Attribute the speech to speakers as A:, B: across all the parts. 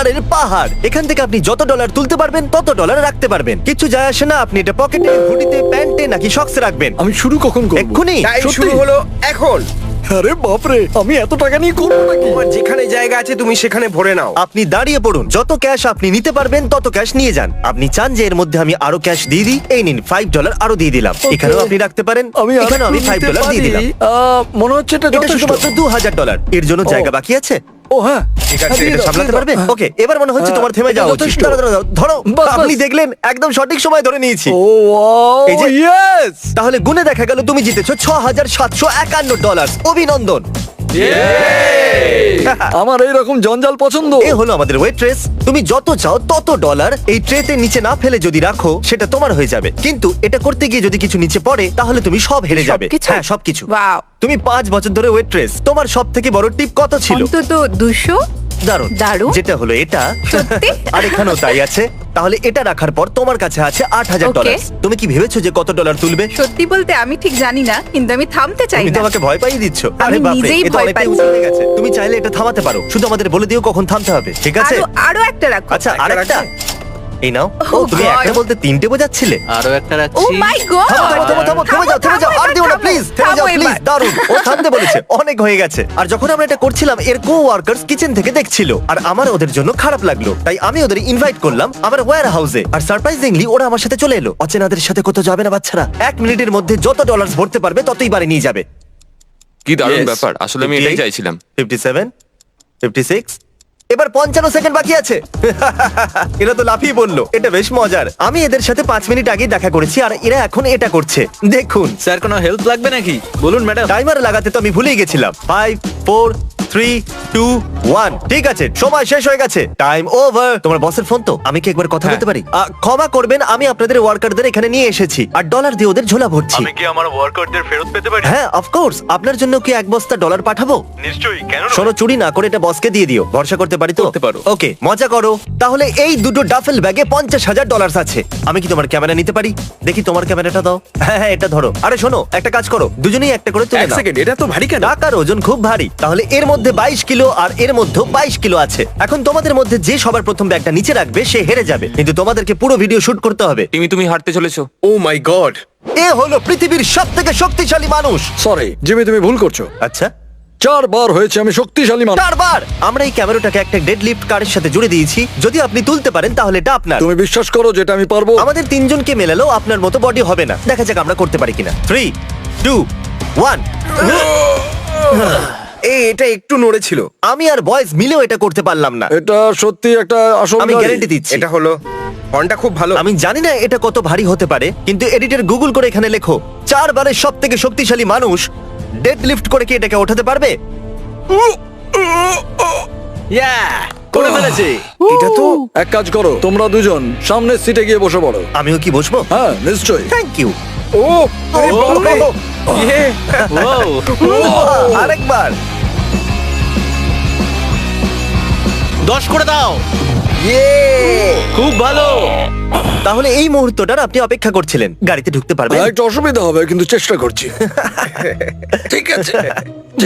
A: ডলারের পাহাড়। এখান থেকে আপনি যত ডলার তুলতে পারবেন তত ডলার রাখতে পারবেন। কিছু যায় আসে না আপনি এটা পকেটে, হুডিতে, প্যান্টে নাকি শক্সে রাখবেন।
B: আমি শুরু কখন করব?
A: এক্ষুনি।
C: টাইম
B: সত্যি?
C: শুরু হলো এখন।
B: আরে বাপরে, আমি এত টাকা নিয়ে করবো নাকি?
C: তোমার যেখানে জায়গা আছে তুমি সেখানে ভরে নাও।
A: আপনি দাঁড়িয়ে পড়ুন, যত ক্যাশ আপনি নিতে পারবেন তত ক্যাশ নিয়ে যান। আপনি চান যে এর মধ্যে আমি আরো ক্যাশ দিয়ে দিই, এই নিন $5 আরো দিয়ে দিলাম।
B: Okay.
A: এখানেও আপনি রাখতে পারেন, এখানেও আমি $5 দিয়ে দিলাম।
B: মনে হচ্ছে এটা
A: এটা
B: যথেষ্ট।
A: শুধুমাত্র $2000। এর জন্য জায়গা বাকি আছে?
B: ও হ্যাঁ,
C: ঠিক আছে,
B: হ্যাঁ, দিয়ে
C: এটা
B: দাও,
A: সামলাতে
B: দিয়ে দাও।
A: পারবে? ওকে, এবার মনে হচ্ছে তোমার থেমে
B: এটা
A: যাওয়া উচিত।
B: যথেষ্ট।
A: দাঁড়াও, দাঁড়াও, ধরো।
B: বাস, বাস।
A: আপনি দেখলেন একদম সঠিক সময় ধরে নিয়েছি।
B: ও ওয়াও,
A: এই যে-
B: ইয়েস!
A: তাহলে গুনে দেখা গেল তুমি জিতেছো $6751। অভিনন্দন।
B: আমার এইরকম জঞ্জাল পছন্দ।
A: এ হলো আমাদের ওয়েট্রেস। তুমি যত চাও তত ডলার এই ট্রেতে নিচে না ফেলে যদি রাখো সেটা তোমার হয়ে যাবে, কিন্তু এটা করতে গিয়ে যদি কিছু নিচে পড়ে তাহলে তুমি সব হেরে যাবে।
D: সবকিছু?
A: হ্যাঁ, সবকিছু।
D: Wow.
A: তুমি 5 বছর ধরে ওয়েট্রেস, তোমার সব থেকে বড় টিপ কত ছিল?
D: অন্তত 200।
A: দারুণ।
D: দারুণ।
A: যেটা হলো এটা।
D: সত্যি?
A: আর এখানেও তাই আছে। তাহলে এটা রাখার পর তোমার কাছে আছে $8000।
D: Okay.
A: তুমি কি ভেবেছো যে কত ডলার তুলবে?
D: সত্যি বলতে আমি ঠিক জানি না, কিন্তু আমি থামতে চাই
A: তুমি
D: না।
A: তো আমাকে ভয় পাইয়ে দিচ্ছ।
D: আমি
A: আরে বাপরে,
D: নিজেই
A: এটা
D: ভয়
A: অনেকটাই
D: পাচ্ছি।
A: উঁচু হয়ে গেছে। তুমি চাইলে এটা থামাতে পারো, শুধু আমাদের বলে দিও কখন থামতে হবে, ঠিক আছে?
D: আরো একটা রাখো।
A: আচ্ছা,
C: একটা
A: আরেকটা।
C: রাখবে?
A: এই নাও।
D: Oh
A: ও, তুমি
D: God.
A: একটা বলতে তিনটে বোঝাচ্ছিলে।
E: আরো একটা
D: ও
E: রাখছি।
D: মাই গড।
A: থামো, থামো, থামো, থেমে যাও, থেমে যাও, আর দিও না, প্লিজ, থেমে যাও, প্লিজ। দারুণ, ও থামতে বলেছে, অনেক হয়ে গেছে। আর যখন আমরা এটা করছিলাম, এর কো-ওয়ার্কার্স কিচেন থেকে দেখছিল, আর আমার ওদের জন্য খারাপ লাগলো, তাই আমি ওদের ইনভাইট করলাম আমার ওয়্যার হাউসে। আর সারপ্রাইজিংলি ওরা আমার সাথে চলে এলো। অচেনাদের সাথে কোথাও যাবে না বাচ্চারা। 1 মিনিটের মধ্যে যত ডলার ভরতে পারবে ততই বাড়ি নিয়ে যাবে।
F: কি দারুণ
A: Yes.
F: ব্যাপার, আসলে আমি এটাই
A: 58,
F: চাইছিলাম।
A: 57, 56, এবার 55 সেকেন্ড বাকি আছে। এরা তো লাফিয়ে বললো, এটা বেশ মজার। আমি এদের সাথে 5 মিনিট আগেই দেখা করেছি আর এরা এখন এটা করছে। দেখুন,
E: স্যার কোনো হেল্প লাগবে নাকি? বলুন ম্যাডাম।
A: টাইমার লাগাতে তো আমি ভুলেই গেছিলাম। 5, 4, 3, 2, 1। ঠিক আছে, সময় শেষ হয়ে গেছে। Time over. তোমার বসের ফোন তো? আমি কি একবার কথা
F: হ্যাঁ।
A: বলতে পারি? ক্ষমা করবেন, আমি আপনাদের ওয়ার্কারদের এখানে নিয়ে এসেছি আর ডলার দিয়ে ওদের ঝোলা ভরছি।
G: কি আমার ওয়ার্কারদের ফেরত পেতে পারি?
A: হ্যাঁ, অফকোর্স। আপনার জন্য কি 1 বস্তা ডলার পাঠাবো?
G: নিশ্চয়ই, কেন নয়?
A: শোনো, চুরি না করে এটা বসকে দিয়ে দিও। ভরসা করতে পারি তো?
E: করতে পারো।
A: ওকে, মজা করো। তাহলে এই দুটো ডাফেল ব্যাগে $50,000 আছে। আমি কি তোমার ক্যামেরা নিতে পারি? দেখি তোমার ক্যামেরাটা দাও। হ্যাঁ হ্যাঁ, এটা ধরো। আরে শোনো, একটা কাজ করো, দুজনেই একটা করে তুলে
C: এক
A: নাও।
C: সেকেন্ড, এটা তো ভারী কেন?
A: টাকার ওজন খুব ভারী। তাহলে এর মধ্যে 22 কিলো আর এর মধ্যে 22 কিলো আছে। এখন তোমাদের মধ্যে যে সবার প্রথম ব্যাগটা নিচে রাখবে সে হেরে যাবে, কিন্তু তোমাদেরকে পুরো ভিডিও শুট করতে হবে।
F: তুমি হারতে চলেছো।
C: ও মাই গড।
A: এ হলো পৃথিবীর সবথেকে শক্তিশালী মানুষ।
B: সরি জিমি, তুমি ভুল করছো।
A: আচ্ছা,
B: 4 বার হয়েছে আমি শক্তিশালী মানুষ।
A: 4 বার। আমরা এই ক্যামেরাটাকে একটা ডেড লিফট কারের সাথে জুড়ে দিয়েছি। যদি আপনি তুলতে পারেন তাহলে এটা আপনার।
B: তুমি বিশ্বাস করো যেটা আমি পারবো?
A: আমাদের 3 জনকে মেলালেও আপনার মতো বডি হবে না। দেখা যাক আমরা করতে পারি কিনা। 3, 2, 1।
C: এটা একটু নড়েছিল।
A: আমি আর বয়েজ মিলেও এটা করতে পারলাম না।
B: এটা সত্যি একটা আসল
A: আমি
B: গাড়ি।
A: গ্যারান্টি দিচ্ছি।
C: এটা হলো হর্নটা খুব ভালো।
A: আমি জানি না এটা কত ভারী হতে পারে, কিন্তু এডিটর গুগল করে এখানে লেখো 4 বারের সবথেকে শক্তিশালী মানুষ ডেড লিফট করে কি এটাকে ওঠাতে পারবে?
E: করে ফেলেছি।
C: এটা তো
B: এক কাজ করো, তোমরা দুজন সামনের সিটে গিয়ে বসে পড়ো।
A: আমিও কি বসবো?
B: হ্যাঁ নিশ্চয়ই।
A: Thank you.
C: ও আরে বাপরে। ইয়ে।
A: আরেকবার।
E: 10 করে দাও। খুব ভালো।
A: তাহলে এই মুহূর্তটার আপনি অপেক্ষা করছিলেন। গাড়িতে ঢুকতে পারবেন?
B: একটু অসুবিধা হবে কিন্তু চেষ্টা করছি। ঠিক আছে।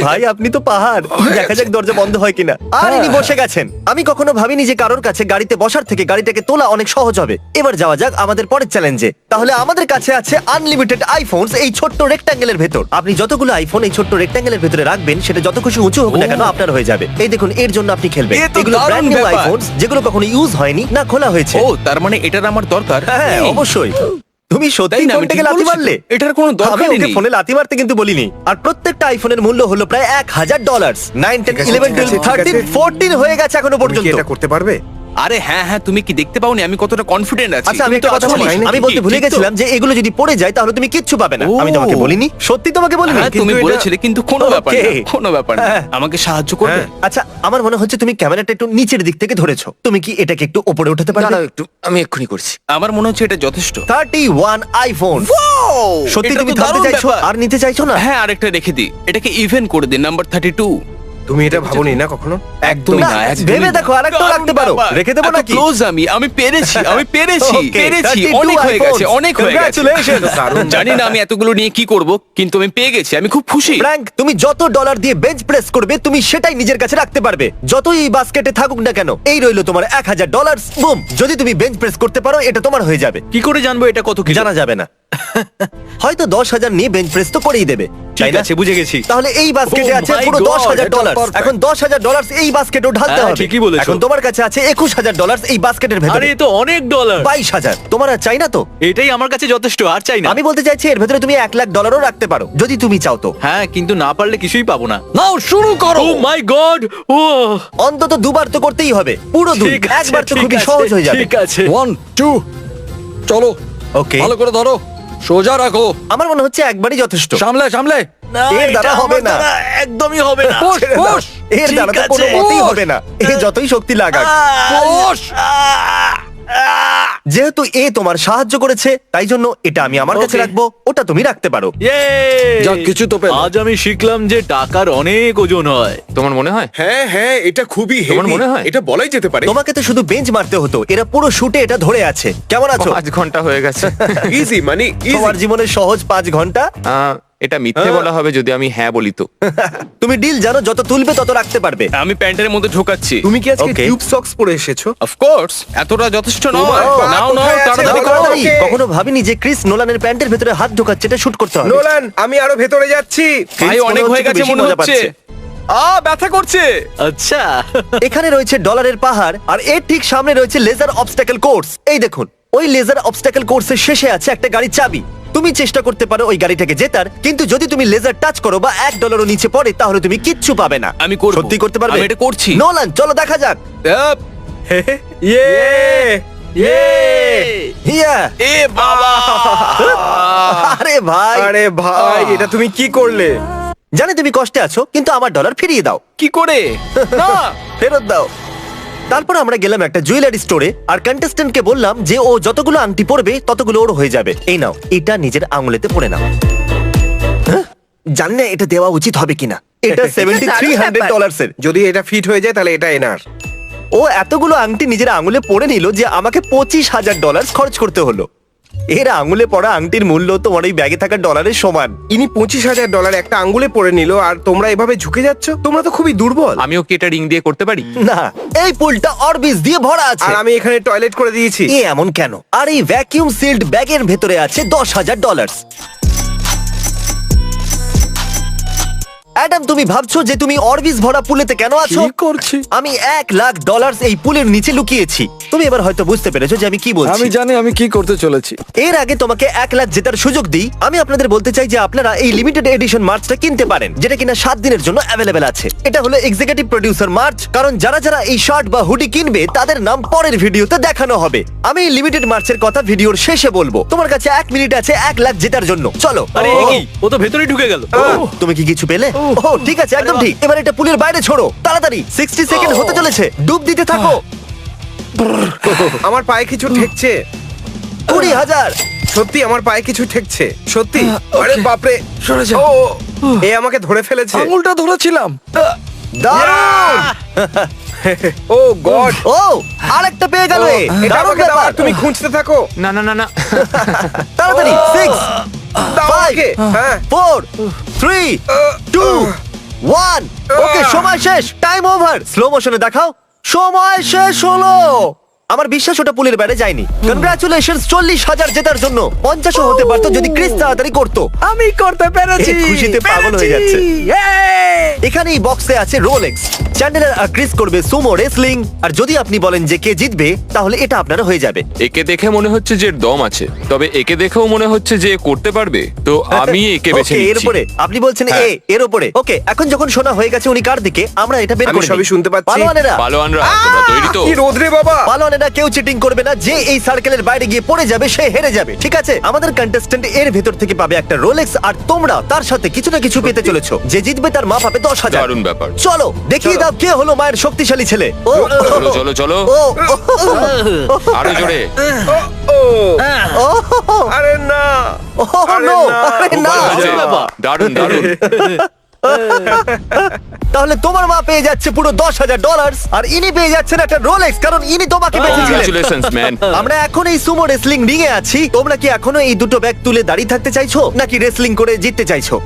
A: ভাই, আপনি তো পাহাড়। দেখা যাক দরজা বন্ধ হয় কিনা। আর ইনি বসে গেছেন। আমি কখনো ভাবিনি যে কারোর কাছে গাড়িতে বসার থেকে গাড়িটাকে তোলা অনেক সহজ হবে। এবার যাওয়া যাক আমাদের পরের চ্যালেঞ্জে। তাহলে আমাদের কাছে আছে আনলিমিটেড আইফোনস এই ছোট্ট রেক্ট্যাঙ্গেলের ভেতর। আপনি যতগুলো আইফোন এই ছোট্ট রেক্ট্যাঙ্গেলের ভেতরে রাখবেন সেটা যত খুশি উঁচু হোক না কেন আপনার হয়ে যাবে। এই দেখুন, এর জন্য আপনি খেলবেন।
E: এ তো
A: এগুলো
E: দারুণ
A: ব্র্যান্ড নিউ
E: ব্যাপার।
A: আইফোনস, যেগুলো কখনো ইউজ হয়নি না খোলা হয়েছে।
E: ও তার মানে এটার আমার দরকার।
A: হ্যাঁ, অবশ্যই। তুমি সত্যি
E: তাই না, আমি
A: ফোনটাকে
E: ঠিক
A: লাথি
E: বলেছি তো।
A: মারলে?
E: এটার কোনো
A: আমি
E: দরকারই
A: ওকে
E: নেই।
A: ফোনে লাথি মারতে কিন্তু বলিনি। আর প্রত্যেকটা আইফোনের মূল্য হলো প্রায় $1000। 9, 10,
C: ঠিক আছে,
A: 11,
C: ঠিক আছে,
A: 12, 13,
C: ঠিক আছে।
A: 14 হয়ে গেছে এখনো
C: তুমি কি
A: পর্যন্ত।
C: এটা করতে পারবে?
E: আরে হ্যাঁ হ্যাঁ, তুমি কি দেখতে পাওনি আমি কতটা কনফিডেন্ট আছি?
A: আচ্ছা, আমি
E: তুমি তো
A: একটা কথা
E: আছো
A: বলি।
E: না।
A: আমি বলতে ভুলে
E: ঠিক তো?
A: গেছিলাম যে এগুলো যদি পড়ে যায় তাহলে তুমি কিচ্ছু পাবে না।
E: ও।
A: আমি তোমাকে বলিনি? সত্যি তোমাকে বলিনি?
E: হ্যাঁ, তুমি
A: কিন্তু এটা-
E: বলেছিলে, কিন্তু কোনো ব্যাপার না,
A: Okay.
E: কোনো ব্যাপার না।
A: হ্যাঁ।
E: আমাকে সাহায্য করবে?
C: হ্যাঁ।
A: আচ্ছা, আমার মনে হচ্ছে তুমি ক্যামেরাটা একটু নিচের দিক থেকে ধরেছো। তুমি কি এটাকে একটু উপরে উঠাতে পারবে?
C: দাঁড়াও একটু, আমি এক্ষুনি করছি।
E: আমার মনে হচ্ছে এটা যথেষ্ট।
A: 31 আইফোন। সত্যি
E: এটা
A: তুমি
E: তো
A: থামতে
E: দারুণ
A: চাইছো
E: ব্যাপার।
A: আর নিতে চাইছো না?
E: হ্যাঁ, আরেকটা রেখে দিই। এটাকে ইভেন করে দিন, নাম্বার 32।
C: তুমি এটা ভাবোনি না কখনো?
E: একদমই
A: না,
E: না, একদমই
A: ভেবে
E: না।
A: দেখো, আরেকটা রাখতে পারো। রেখে দেবো
E: এত
A: নাকি?
E: close আমি পেরেছি,
A: Okay,
E: পেরেছি,
A: 32
E: অনেক হয়ে গেছে,
A: iPhones.
E: অনেক হয়ে গেছে।
A: Congratulations.
C: দারুণ।
E: জানি না আমি এতগুলো নিয়ে কি করব, কিন্তু আমি পেয়ে গেছি, আমি খুব খুশি।
A: ফ্র্যাঙ্ক, তুমি যত ডলার দিয়ে বেঞ্চ প্রেস করবে তুমি সেটাই নিজের কাছে রাখতে পারবে, যতই এই বাস্কেটে থাকুক না কেন। এই রইলো তোমার $1000। বুম, যদি তুমি বেঞ্চ প্রেস করতে পারো এটা তোমার হয়ে যাবে।
E: কি করে জানবো এটা কত কিলো?
A: জানা যাবে না। হয়তো 10,000 নিয়ে বেঞ্চ প্রেস তো করেই দেবে, তাই
E: ঠিক
A: না?
E: আছে, বুঝে গেছি।
A: তাহলে এই বাস্কেটে
E: Oh
A: আছে
E: my
A: পুরো
E: God,
A: $10,000।
B: এটা perfect.
A: এখন $10,000 এই বাস্কেটেও ঢালতে
E: হ্যাঁ,
A: হবে।
E: ঠিকই বলেছো।
A: এখন তোমার কাছে আছে $21,000 এই বাস্কেটের ভেতরে।
E: আরে এ তো অনেক ডলার।
A: 22,000। তোমার আর চাই না তো?
E: এটাই আমার কাছে যথেষ্ট, আর চাই না।
A: আমি বলতে চাইছি এর ভেতরে তুমি $1,00,000 রাখতে পারো যদি তুমি চাও তো।
E: হ্যাঁ, কিন্তু না পারলে কিছুই পাবো না।
B: নাও শুরু করো।
E: ও মাই গড! ও
A: অন্তত দুবার তো করতেই হবে, পুরো দুই।
E: ঠিক আছে,
A: একবার তো
E: ঠিক
A: খুবই
E: আছে,
A: সহজ হয়ে যাবে।
E: ঠিক আছে।
B: 1 2 চলো,
A: ওকে,
B: ভালো করে ধরো, সোজা রাখো,
A: আমার মনে হচ্ছে একবারই যথেষ্ট।
B: সামলে সামলে।
A: এর দ্বারা হবে না।
E: একদমই হবে না।
B: পুশ
A: ছেড়ে দাও।
B: পুশ
A: এর দ্বারা তো
E: ঠিক
A: কোনো
E: আছে।
A: মতেই হবে না, এ যতই শক্তি লাগাক।
B: পুশ।
A: যেহেতু এ তোমার সাহায্য করেছে তাই জন্য এটা আমি আমার কাছে
E: Okay.
A: রাখবো, ওটা তুমি রাখতে পারো।
B: যাক, কিছু তো পেলে।
E: আজ আমি শিখলাম যে টাকার অনেক ওজন হয়।
F: তোমার মনে হয়?
C: হ্যাঁ হ্যাঁ, এটা খুবই
F: তোমার
C: হেভি।
F: মনে হয়?
C: এটা বলাই যেতে পারে।
A: তোমাকে তো শুধু বেঞ্চ মারতে হতো, এরা পুরো শুটে এটা ধরে আছে। কেমন আছো?
F: 5 ঘন্টা হয়ে গেছে।
C: ইজি মানে ইজি।
A: তোমার জীবনের সহজ 5 ঘন্টা।
F: এটা মিথ্যে বলা হবে যদি আমি হ্যাঁ বলি তো।
A: তুমি ডিল জানো, যত তুলবে তত রাখতে পারবে।
E: আমি প্যান্টের মধ্যে ঢোকাচ্ছি।
C: তুমি কি আজকে
A: Okay.
C: টিউব সক্স পরে এসেছো?
E: অফ কোর্স, এতটা যথেষ্ট নয়।
C: তোমার পা
E: নাও নাও,
C: কোথায় আছে?
E: তাড়াতাড়ি
C: নাও,
E: করো।
C: নাও।
A: তাড়াতাড়ি।
C: Okay.
A: কখনো ভাবিনি যে ক্রিস নোলানের প্যান্টের ভেতরে হাত ঢোকাচ্ছে, এটা শুট করতে হবে।
C: নোলান, আমি আরো ভেতরে যাচ্ছি।
E: ভাই,
A: মনে
E: অনেক
A: হচ্ছে
E: হয়ে
A: একটু
E: গেছে
A: বেশি
E: মনে
A: মজা
E: হচ্ছে।
A: পাচ্ছে।
E: ব্যথা করছে। আচ্ছা।
A: এখানে রয়েছে ডলারের পাহাড়, আর এর ঠিক সামনে রয়েছে লেজার অবস্টাকেল কোর্স। এই দেখুন, ওই লেজার অবস্টাকেল কোর্সের শেষে আছে একটা গাড়ির চাবি। তুমি চেষ্টা করতে পারো ওই গাড়িটাকে জেতার, কিন্তু যদি তুমি লেজার টাচ করো বা $1 নিচে পড়ে তাহলে তুমি কিচ্ছু পাবে না।
E: আমি করবো।
A: সত্যি করতে পারবে?
E: আমি এটা করছি।
A: নোলান, চলো দেখা যাক।
C: ইয়ে
A: হিয়া।
E: এ বাবা!
A: আরে ভাই,
C: আরে ভাই, এটা তুমি কি করলে?
A: জানি তুমি কষ্টে আছো, কিন্তু আমার ডলার ফিরিয়ে দাও।
E: কি করে? না।
A: ফেরত দাও। তারপর আমরা গেলাম একটা জুয়েলারি স্টোরে, আর কন্টেস্ট্যান্টকে বললাম যে ও যতগুলো আংটি পরবে ততগুলো ওর হয়ে যাবে। এই নাও, এটা নিজের আঙুলেতে পরে নাও। হ্যাঁ? জানি না এটা দেওয়া উচিত হবে কিনা। এটা $7,300 এর।
C: যদি এটা ফিট হয়ে যায় তাহলে এটা এনার।
A: ও এতগুলো আংটি নিজের আঙুলে পরে নিল যে আমাকে $25,000 খরচ করতে হলো। এর আঙুলে পড়া আংটির মূল্য তোমার এই ব্যাগে থাকা ডলারের সমান।
C: ইনি $25,000 একটা আঙ্গুলে পরে নিল, আর তোমরা এভাবে ঝুঁকে যাচ্ছ। তোমরা তো খুবই দুর্বল।
F: আমিও কি এটা রিং দিয়ে করতে পারি?
A: না, এই পুলটা অরবিস দিয়ে ভরা আছে।
C: আর আমি এখানে টয়লেট করে দিয়েছি।
A: এ এমন কেন? আর এই ভ্যাকিউম সিল্ড ব্যাগের ভেতরে আছে $10,000। অ্যাডাম, তুমি ভাবছো যে তুমি অরবিস ভরা পুলেতে কেন আছো?
B: কি করছি?
A: আমি $1,00,000 এই পুলের নিচে লুকিয়েছি। তুমি এবার হয়তো বুঝতে পেরেছো যে আমি কি বলছি।
B: আমি জানি আমি কি করতে চলেছি।
A: এর আগে তোমাকে 1,00,000 জেতার সুযোগ দিই, আমি আপনাদের বলতে চাই যে আপনারা এই লিমিটেড এডিশন মার্চটা কিনতে পারেন, যেটা কিনা 7 দিনের জন্য অ্যাভেলেবেল আছে। এটা হলো এক্সিকিউটিভ প্রোডিউসার মার্চ, কারণ যারা যারা এই শার্ট বা হুডি কিনবে তাদের নাম পরের ভিডিওতে দেখানো হবে। আমি এই লিমিটেড মার্চের কথা ভিডিওর শেষে বলবো। তোমার কাছে 1 মিনিট আছে 1,00,000 জেতার জন্য। চলো।
E: আরে এ কি? ও তো ভেতরে ঢুকে গেল।
A: তুমি কি কিছু পেলে? ও ঠিক আছে, একদম ঠিক। এবার এটা পুলের বাইরে ছোড়ো তাড়াতাড়ি। 60 সেকেন্ড হতে চলেছে, ডুব দিতে থাকো।
C: আমার পায়ে কিছু ঠেকছে।
A: 20,000।
C: সত্যি আমার পায়ে কিছু ঠেকছে, সত্যি। আরে বাপরে,
B: সরে যা।
C: ও এ আমাকে ধরে ফেলেছে।
B: আঙুলটা ধরেছিলাম।
A: দারুণ!
C: ও গড,
A: ও আরেকটা পেয়ে গেল এ।
C: এটা
A: দারুণ
C: আমাকে দাও,
A: ব্যাপার।
C: আর তুমি খুঁজতে থাকো।
F: না না না না।
A: তাড়াতাড়ি 6
C: দাও
A: 5
C: আমাকে। হ্যাঁ
A: 4 3 2 1। ওকে, সময় শেষ, টাইম ওভার। স্লো মোশনে দেখাও। সময় শেষ হলো। আমার বিশ্বাস ওটা পুলের বাইরে যায়নি। কনগ্রাচুলেশনস 40,000 জেতার জন্য। 50ও হতে পারতো যদি ক্রিস তাড়াতাড়ি করতো।
B: আমি করতে পেরেছি।
A: এ খুশিতে পাগল হয়ে যাচ্ছে। এখানে এই বক্সে আছে রোলেক্স। চ্যান্ডেলার আর ক্রিস করবে সুমো রেসলিং, আর যদি আপনি বলেন যে কে জিতবে তাহলে এটা আপনার হয়ে যাবে।
F: একে দেখে মনে হচ্ছে যে এর দম আছে, তবে একে দেখেও মনে হচ্ছে যে এ করতে পারবে, তো আমি একে বেছে
A: Okay, এর
F: নিচ্ছি।
A: উপরে আপনি বলছেন
F: হ্যাঁ।
A: এর উপরে। ওকে, এখন যখন শোনা হয়ে গেছে উনি কার দিকে, আমরা এটা বের
C: আমি
A: করে
C: সবই
A: নিই।
C: শুনতে পাচ্ছি।
A: পালোয়ানেরা,
F: পালোয়ানরা, তোমরা তৈরি তো?
C: কি রোদরে বাবা।
A: পালোয়ানেরা কেউ চিটিং করবে না। যে এই সার্কেলের বাইরে গিয়ে পড়ে যাবে সে হেরে যাবে, ঠিক আছে? আমাদের কন্টেস্ট্যান্ট এর ভেতর থেকে পাবে একটা রোলেক্স, আর তোমরা তার সাথে কিছু না কিছু পেতে চলেছো। যে জিতবে তার মা পাবে 10,000।
F: দারুণ ব্যাপার।
A: চলো দেখিয়ে দাও কে হলো মায়ের শক্তিশালী ছেলে। ও
F: চলো চলো চলো,
A: ও
F: আরো জোরে।
C: ও
A: ও
C: আরে না,
A: ও
C: আরে
A: নো,
C: না।
A: আরে
F: খুব
A: না।
F: ভালো হয়েছে। দারুণ দারুণ।
A: তাহলে তোমার মা পেয়ে যাচ্ছে পুরো $10,000 আর ইনি পেয়ে যাচ্ছেন একটা রোলেক্স, কারণ ইনি তোমাকে বেঁচেছিলেন।
F: Congratulations man.
A: আমরা এখন এই সুমো রেসলিং রিং এ আছি। তোমরা কি এখনো এই দুটো ব্যাগ তুলে দাঁড়িয়ে থাকতে চাইছো, নাকি রেসলিং করে জিততে চাইছো?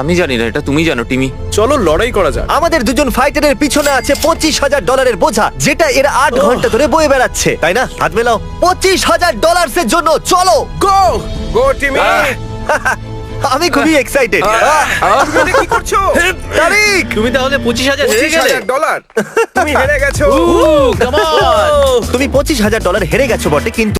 F: আমি জানি না, এটা তুমি জানো টিমি।
B: চলো লড়াই করা যাক।
A: আমাদের দুজন ফাইটারের পিছনে আছে $25,000 বোঝা, যেটা এর 8 ঘন্টা ধরে বয়ে বেড়াচ্ছে, তাই না? হাত মেলাও। $25,000 এর জন্য চলো।
C: গো গো টিমি।
A: আমি খুবই এক্সাইটেড।
C: তুমি এটা কি করছো?
A: তারিক,
E: তুমি তাহলে 25,000 হেরে গেলে।
C: $25,000 তুমি হেরে গেছো।
E: Come on.
A: তুমি $25,000 হেরে গেছো বটে, কিন্তু